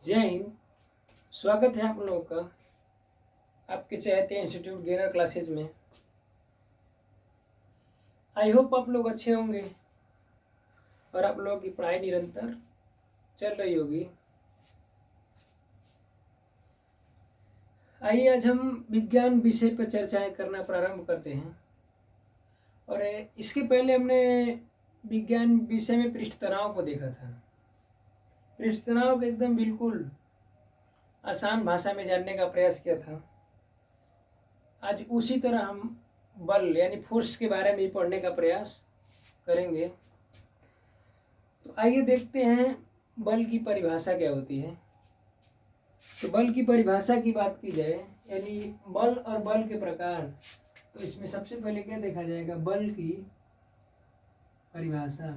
जय हिंद। स्वागत है आप लोगों का आपके चहते इंस्टीट्यूट गेनर क्लासेज में। आई होप आप लोग अच्छे होंगे और आप लोगों की पढ़ाई निरंतर चल रही होगी। आइए आज हम विज्ञान विषय पर चर्चाएं करना प्रारंभ करते हैं। और इसके पहले हमने विज्ञान विषय में पृष्ठ तनाव को देखा था। पृष्ठ तनाव को एकदम बिल्कुल आसान भाषा में जानने का प्रयास किया था। आज उसी तरह हम बल यानी फोर्स के बारे में भी पढ़ने का प्रयास करेंगे। तो आइए देखते हैं बल की परिभाषा क्या होती है। तो बल की परिभाषा की बात की जाए यानी बल और बल के प्रकार, तो इसमें सबसे पहले क्या देखा जाएगा, बल की परिभाषा।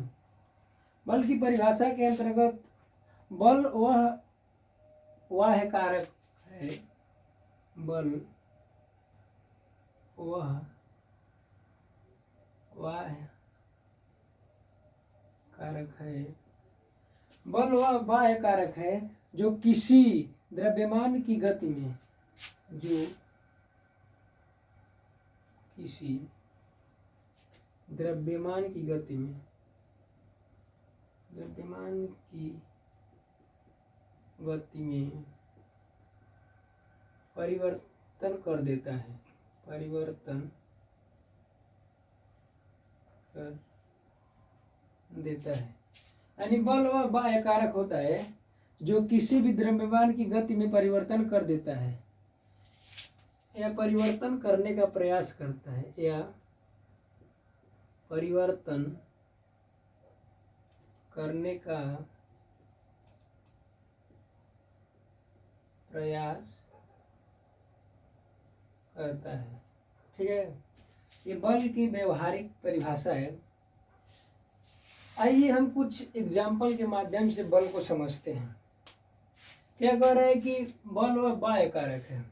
बल की परिभाषा के अंतर्गत बल वह कारक है, बल वह कारक है, बल वह बाह्य कारक है जो किसी द्रव्यमान की गति में, जो किसी द्रव्यमान की गति में परिवर्तन कर देता है, यानी बल वह बाह्य कारक होता है जो किसी भी द्रव्यमान की गति में परिवर्तन कर देता है या परिवर्तन करने का प्रयास करता है, या परिवर्तन करने का प्रयास करता है। ठीक है, ये बल की व्यवहारिक परिभाषा है। आइए हम कुछ एग्जाम्पल के माध्यम से बल को समझते हैं। क्या कह रहा है कि बल वह बाह्य कारक है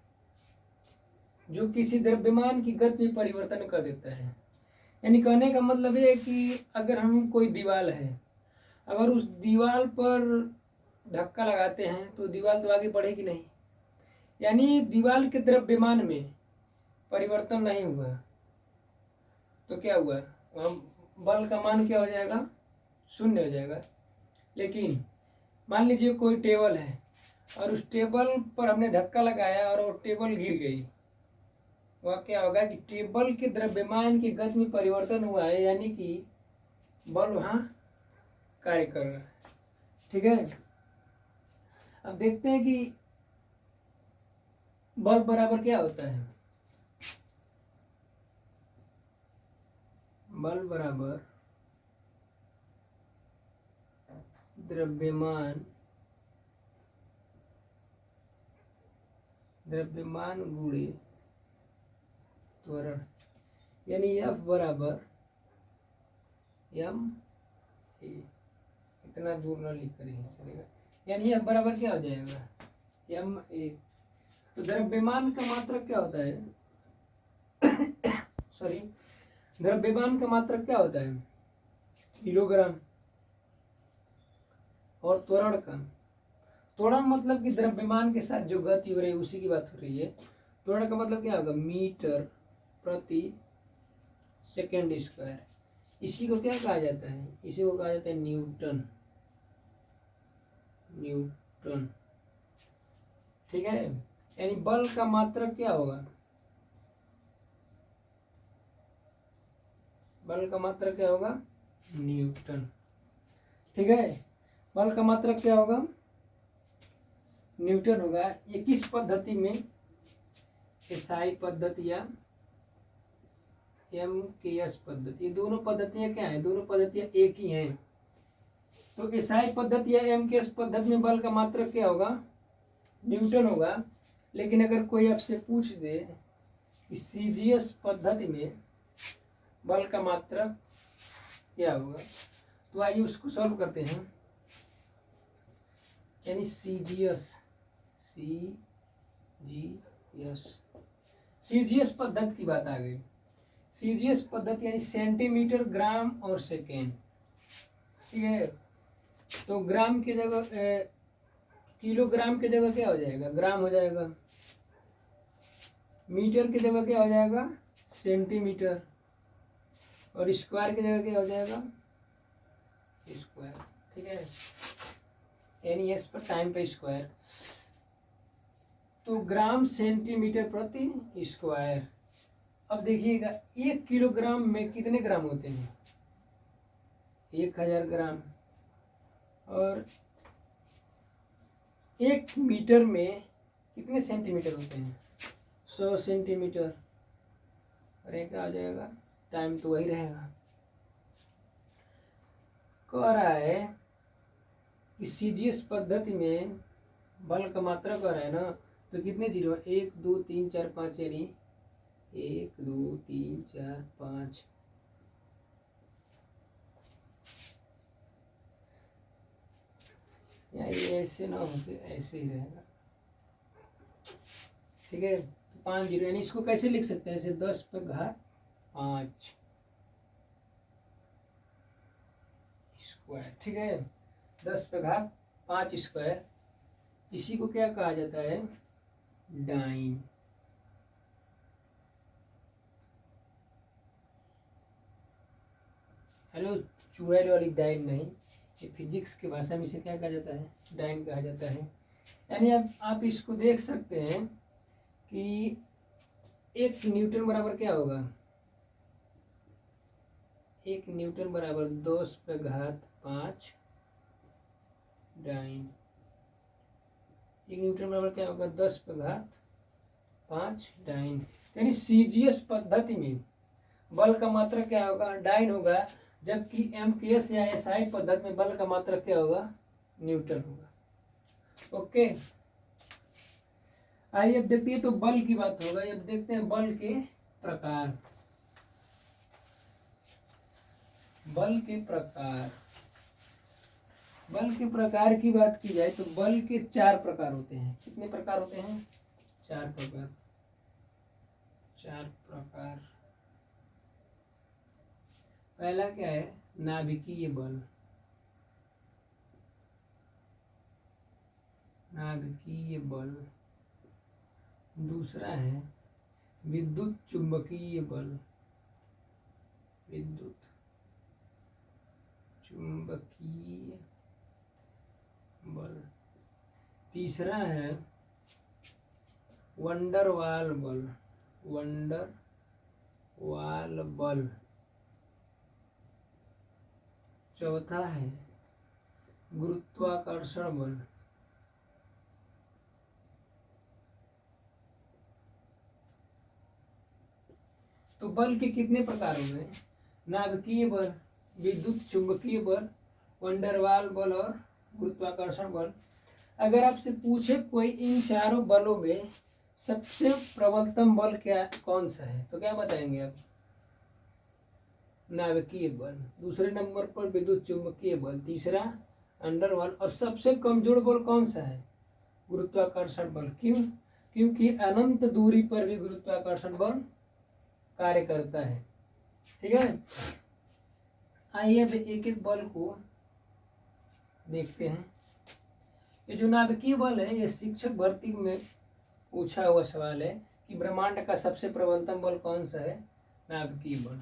जो किसी द्रव्यमान की गति में परिवर्तन कर देता है। यानी कहने का मतलब ये है कि अगर हम कोई दीवार है, अगर उस दीवार पर धक्का लगाते हैं तो दीवार तो आगे बढ़ेगी नहीं, यानी दीवार के द्रव्यमान में परिवर्तन नहीं हुआ तो क्या हुआ, वहाँ बल का मान क्या हो जाएगा, शून्य हो जाएगा। लेकिन मान लीजिए कोई टेबल है और उस टेबल पर हमने धक्का लगाया और वो टेबल गिर गई, वह क्या होगा कि टेबल के द्रव्यमान की गति में परिवर्तन हुआ है, यानी कि बल वहाँ कार्य कर रहा है। ठीक है, अब देखते हैं कि बल बराबर क्या होता है। बल बराबर द्रव्यमान गुणे त्वरण, यानी F बराबर m a। इतना दूर न लिख कर ही चलेगा, यानी F बराबर क्या हो जाएगा, m a। तो द्रव्यमान का मात्रक क्या होता है द्रव्यमान का मात्रक क्या होता है, किलोग्राम। और त्वरण मतलब कि द्रव्यमान के साथ जो गति हो रही है उसी की बात हो रही है। त्वरण का मतलब क्या होगा, मीटर प्रति सेकेंड स्क्वायर। इसी को क्या कहा जाता है, इसी को कहा जाता है न्यूटन। ठीक है, यानी बल का मात्रक क्या होगा, बल का मात्रक क्या होगा, न्यूटन। ठीक है, बल का मात्रक क्या होगा, न्यूटन होगा। ये किस पद्धति में, एसआई पद्धति या एमकेएस पद्धति, ये दोनों पद्धतियां क्या है, दोनों पद्धतियां एक ही हैं। तो एसआई पद्धति या एमकेएस पद्धति में बल का मात्रक क्या होगा, न्यूटन होगा। लेकिन अगर कोई आपसे पूछ दे कि सीजीएस पद्धति में बल का मात्रक क्या होगा, तो आइए उसको सॉल्व करते हैं। यानी सीजीएस पद्धति की बात आ गई। सीजीएस पद्धति यानी सेंटीमीटर, ग्राम और सेकेंड। ठीक है, तो ग्राम की जगह किलोग्राम की जगह क्या हो जाएगा, ग्राम हो जाएगा। मीटर की जगह क्या हो जाएगा, सेंटीमीटर। और स्क्वायर की जगह क्या हो जाएगा, स्क्वायर। ठीक है, NES पर टाइम पे स्क्वायर। तो ग्राम सेंटीमीटर प्रति स्क्वायर। अब देखिएगा 1 किलोग्राम में कितने ग्राम होते हैं, 1000 ग्राम। और 1 मीटर में कितने सेंटीमीटर होते हैं, 100 सेंटीमीटर। और एक आ जाएगा, टाइम तो वही रहेगा। कह रहा है कि CGS पद्धति में बल का मात्रा कह रहा है ना, तो कितने जीरो, 1 2 3 4 5, यानी 1 2 3 4 5। या ये ऐसे ना होके ऐसे ही रहेगा। ठीक है, तो 5 जीरो, यानी इसको कैसे लिख सकते हैं, ऐसे 10 पे घात 5 स्क्वायर। ठीक है, 10 पे घात 5 स्क्वायर। इसी को क्या कहा जाता है, डाइन। हेलो, चुड़ैल वाली डाइन नहीं, ये फिजिक्स की भाषा में इसे क्या कहा जाता है, डाइन कहा जाता है। यानी अब आप इसको देख सकते हैं कि 1 न्यूटन बराबर क्या होगा, 1 न्यूटन बराबर 10 पे घात 5 डाइन। 1 न्यूटन बराबर क्या होगा, 10 पे घात 5 डाइन। यानी CGS पद्धति में बल का मात्रक क्या होगा, डाइन होगा, जबकि MKS या SI पद्धति में बल का मात्रक क्या होगा, न्यूटन होगा। ओके, आइए अब देखते हैं, तो बल की बात होगा। अब देखते हैं बल के प्रकार। बल के प्रकार, बल के प्रकार की बात की जाए तो बल के 4 प्रकार होते हैं। कितने प्रकार होते हैं, 4 प्रकार। 4 प्रकार। पहला क्या है, नाभिकीय बल। नाभिकीय बल। दूसरा है विद्युत चुंबकीय बल। विद्युत चुंबकीय बल। तीसरा है वंडर वाल बल। वंडर वाल बल। चौथा है गुरुत्वाकर्षण बल। तो बल के कितने प्रकार हो गए, नाभिकीय बल, विद्युत चुंबकीय बल, वंडरवाल बल और गुरुत्वाकर्षण बल। अगर आपसे पूछे कोई इन चारों बलों में सबसे प्रबलतम बल क्या, कौन सा है, तो क्या बताएंगे आप, नाभिकीय बल। दूसरे नंबर पर विद्युत चुंबकीय बल, तीसरा अंडरवाल, और सबसे कमजोर बल कौन सा है, गुरुत्वाकर्षण बल। क्यों, क्योंकि अनंत दूरी पर भी गुरुत्वाकर्षण बल कार्य करता है। ठीक है, आइए अब एक एक बल को देखते हैं। ये जो नाभिकीय बल है, ये शिक्षक भर्ती में पूछा हुआ सवाल है कि ब्रह्मांड का सबसे प्रबलतम बल कौन सा है, नाभिकीय बल।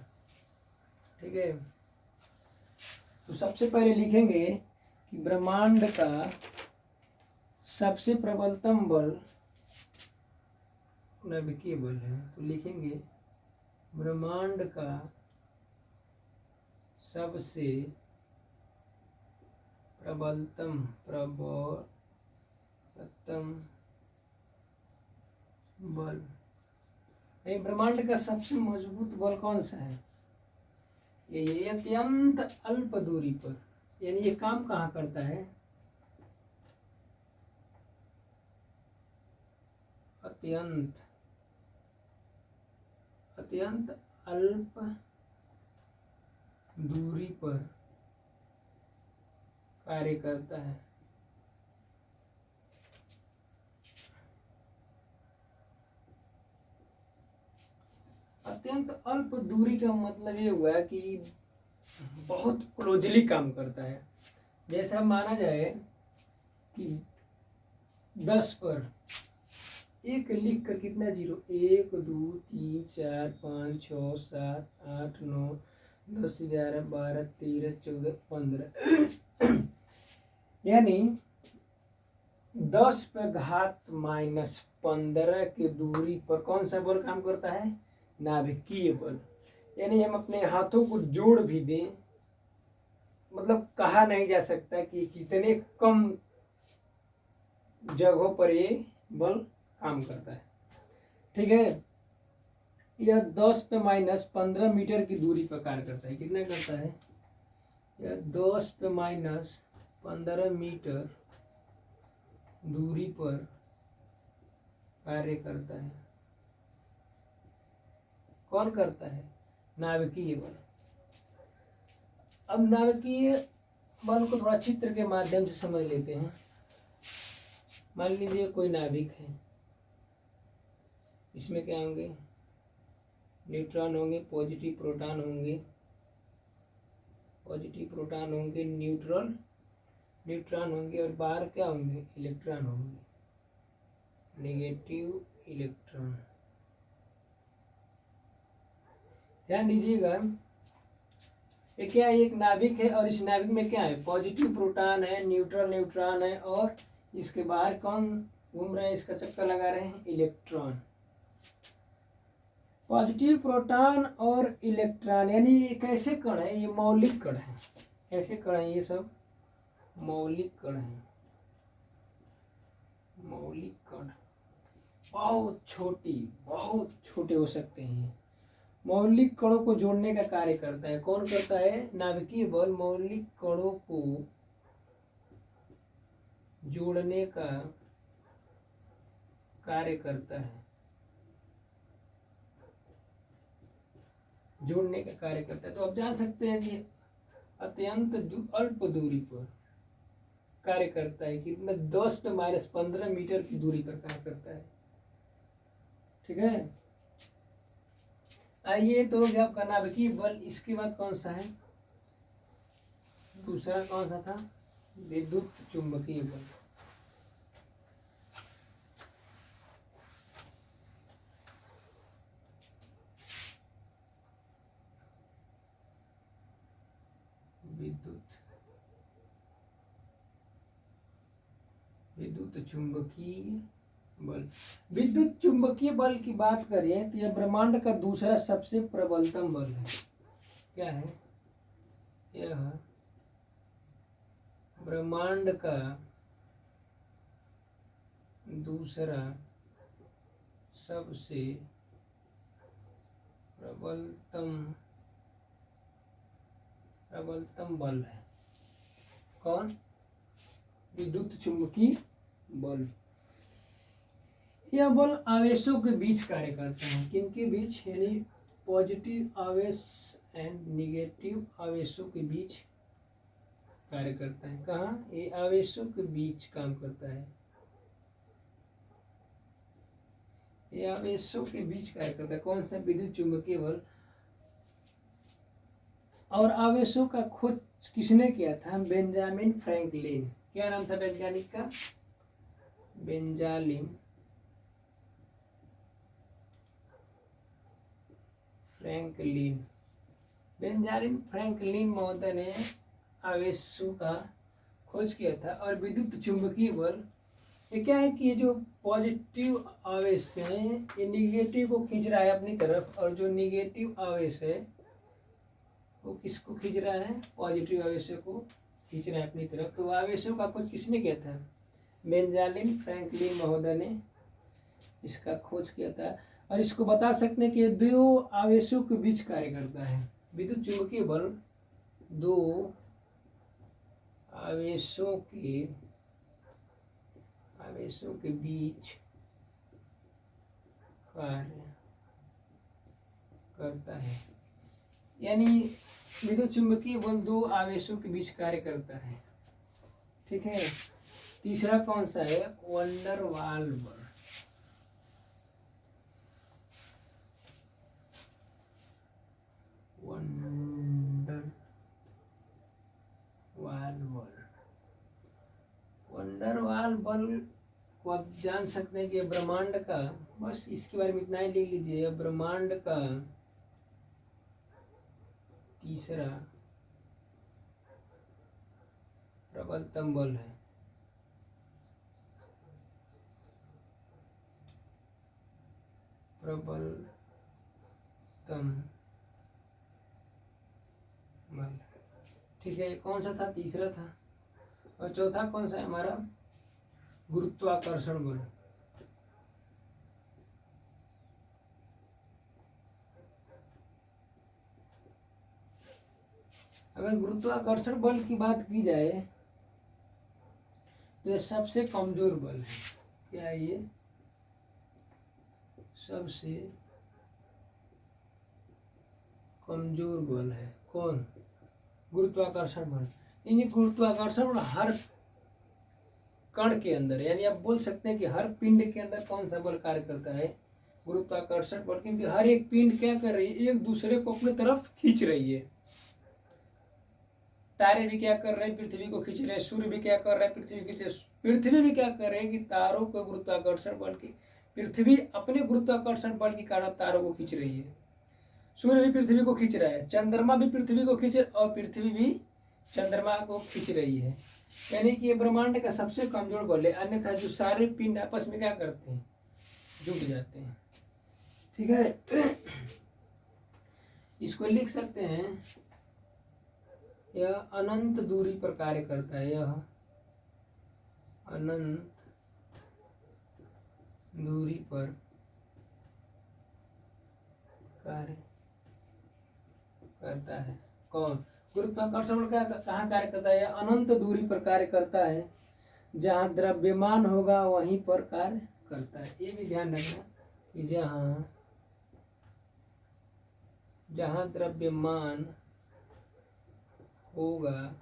ठीक है, तो सबसे पहले लिखेंगे कि ब्रह्मांड का सबसे प्रबलतम बल नाभिकीय बल है। तो लिखेंगे ब्रह्मांड का सबसे प्रबलतम बल। ये ब्रह्मांड का सबसे मजबूत बल कौन सा है, ये अत्यंत अल्प दूरी पर, यानी ये काम कहाँ करता है, अत्यंत अल्प दूरी पर कार्य करता है। अत्यंत अल्प दूरी का मतलब ये हुआ कि बहुत क्लोजली काम करता है। जैसा माना जाए कि 10 पर एक लिख कर कितना जीरो, 1 2 3 4 5 6 7 8 9 10 11 12 13 14 15 यानी 10 पे घात -15 की दूरी पर कौन सा बल काम करता है, नाभिकीय बल। यानी हम अपने हाथों को जोड़ भी दें, मतलब कहा नहीं जा सकता कि कितने कम जगहों पर ये बल काम करता है। ठीक है, यह 10 पे -15 मीटर की दूरी पर कार्य करता है। कितना करता है, यह 10 पे -15 मीटर दूरी पर कार्य करता है। कौन करता है, नाभिकीय बल। अब नाभिकीय बल को थोड़ा चित्र के माध्यम से समझ लेते हैं। मान लीजिए कोई नाभिक है, इसमें क्या होंगे, न्यूट्रॉन होंगे, पॉजिटिव प्रोटॉन होंगे, न्यूट्रॉन होंगे, और बाहर क्या होंगे, इलेक्ट्रॉन होंगे, नेगेटिव इलेक्ट्रॉन। ध्यान दीजिएगा, ये क्या है, एक नाभिक है और इस नाभिक में क्या है, पॉजिटिव प्रोटॉन है, न्यूट्रॉन है, और इसके बाहर कौन घूम रहे हैं, इसका चक्कर लगा रहे हैं, इलेक्ट्रॉन। पॉजिटिव प्रोटॉन और इलेक्ट्रॉन यानी ये कैसे कण है, ये मौलिक कण है। कैसे कण है, ये सब मौलिक कण है। मौलिक कण बहुत छोटे हो सकते हैं। मौलिक कणों को जोड़ने का कार्य करता है। कौन करता है, नाभिकीय बल मौलिक कणों को जोड़ने का कार्य करता है। जोड़ने का कार्य करता है। तो आप जान सकते हैं कि अत्यंत अल्प दूरी पर कार्य करता है। कितना, 10 पे -15 मीटर की दूरी पर कार्य करता है। ठीक है, आइए तो हो गया आपका नाभिकीय बल। इसके बाद कौन सा है, दूसरा कौन सा था, विद्युत चुंबकीय बल। विद्युत चुंबकीय बल। विद्युत चुंबकीय बल की बात करें तो यह ब्रह्मांड का दूसरा सबसे प्रबलतम बल है। क्या है, यह ब्रह्मांड का दूसरा सबसे प्रबलतम बल है। कौन, विद्युत चुंबकीय बल। यह बल आवेशों के बीच कार्य करता है। किनके बीच, यानी पॉजिटिव आवेश एंड निगेटिव आवेशों के बीच कार्य करता है। कहाँ, ये आवेशों के बीच काम करता है। ये आवेशों के बीच कार्य करता है। कौन सा, विद्युत चुंबकीय बल। और आवेशों का खोज किसने किया था, बेंजामिन फ्रैंकलिन। क्या नाम था वैज्ञानिक का, बेंजामिन फ्रैंकलिन महोदय ने आवेशों का खोज किया था। और विद्युत चुंबकीय बल ये क्या है कि ये जो पॉजिटिव आवेश है ये निगेटिव को खींच रहा है अपनी तरफ, और जो निगेटिव आवेश है वो किसको खींच रहा है, पॉजिटिव आवेशों को खींच रहा है अपनी तरफ। तो आवेशों का खोज किसने किया था, बेंजामिन फ्रैंकलिन महोदय ने इसका खोज किया था। और इसको बता सकते हैं कि ये दो आवेशों के बीच कार्य करता है। विद्युत चुंबकीय बल दो आवेशों के बीच कार्य करता है। यानी विद्युत चुंबकीय बल दो आवेशों के बीच कार्य करता है। ठीक है, तीसरा कौन सा है, वंडर वाल बल। वंडर वाल बल तो आप जान सकते हैं कि ब्रह्मांड का, बस इसके बारे में इतना ही लिख लीजिए, ब्रह्मांड का तीसरा प्रबलतम बल है। प्रबलतम बल, ठीक है। कौन सा था? तीसरा था। और चौथा कौन सा है हमारा? गुरुत्वाकर्षण बल। अगर गुरुत्वाकर्षण बल की बात की जाए तो ये सबसे कमजोर बल है। क्या है ये? सबसे कमजोर बल है। कौन? गुरुत्वाकर्षण बल। यानी गुरुत्वाकर्षण बल हर कण के अंदर, यानी आप बोल सकते हैं कि हर पिंड के अंदर कौन सा बल कार्य करता है? गुरुत्वाकर्षण बल। क्योंकि हर एक पिंड क्या कर रही है? एक दूसरे को अपनी तरफ खींच रही है। तारे भी क्या कर रहे हैं? पृथ्वी को खींच रहे हैं। सूर्य भी क्या कर रहा है? पृथ्वी खींच रहे। पृथ्वी भी क्या कर रहे हैं कि तारों को गुरुत्वाकर्षण बल की, पृथ्वी अपने गुरुत्वाकर्षण बल के कारण तारों को खींच रही है। सूर्य भी पृथ्वी को खींच रहा है, चंद्रमा भी पृथ्वी को खींच, और पृथ्वी भी चंद्रमा को खींच रही है। यानी कि ये ब्रह्मांड का सबसे कमजोर बल है। अन्यथा जो सारे पिंड आपस में क्या करते हैं? जुट जाते हैं। ठीक है। इसको लिख सकते हैं, यह अनंत दूरी पर कार्य करता है। यह अनंत दूरी पर कार्य करता है। कौन? गुरुत्वाकर्षण बल क्या कहाँ कार्य करता है? यह अनंत दूरी पर कार्य करता है। जहाँ द्रव्यमान होगा वहीं पर कार्य करता है। ये भी ध्यान रखना कि जहाँ द्रव्यमान होगा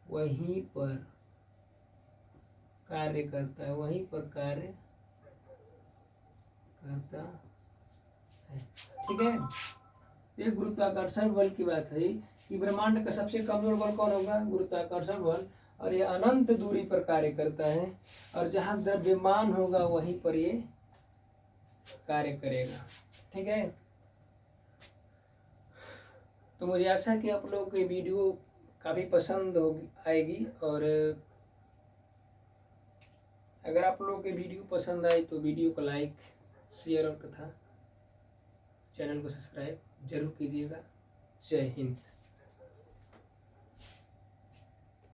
वहीं पर कार्य करता है, वहीं पर कार्य करता है। ठीक है। ये गुरुत्वाकर्षण बल की बात है कि ब्रह्मांड का सबसे कमजोर बल कौन होगा? गुरुत्वाकर्षण बल। और ये अनंत दूरी पर कार्य करता है, और जहाँ द्रव्यमान होगा वहीं पर ये कार्य करेगा। ठीक है। तो मुझे आशा है कि आप लोगों को ये वीडियो काफ़ी पसंद आएगी। और अगर आप लोगों की वीडियो पसंद आई तो वीडियो को लाइक, शेयर और तथा चैनल को सब्सक्राइब जरूर कीजिएगा। जय हिंद।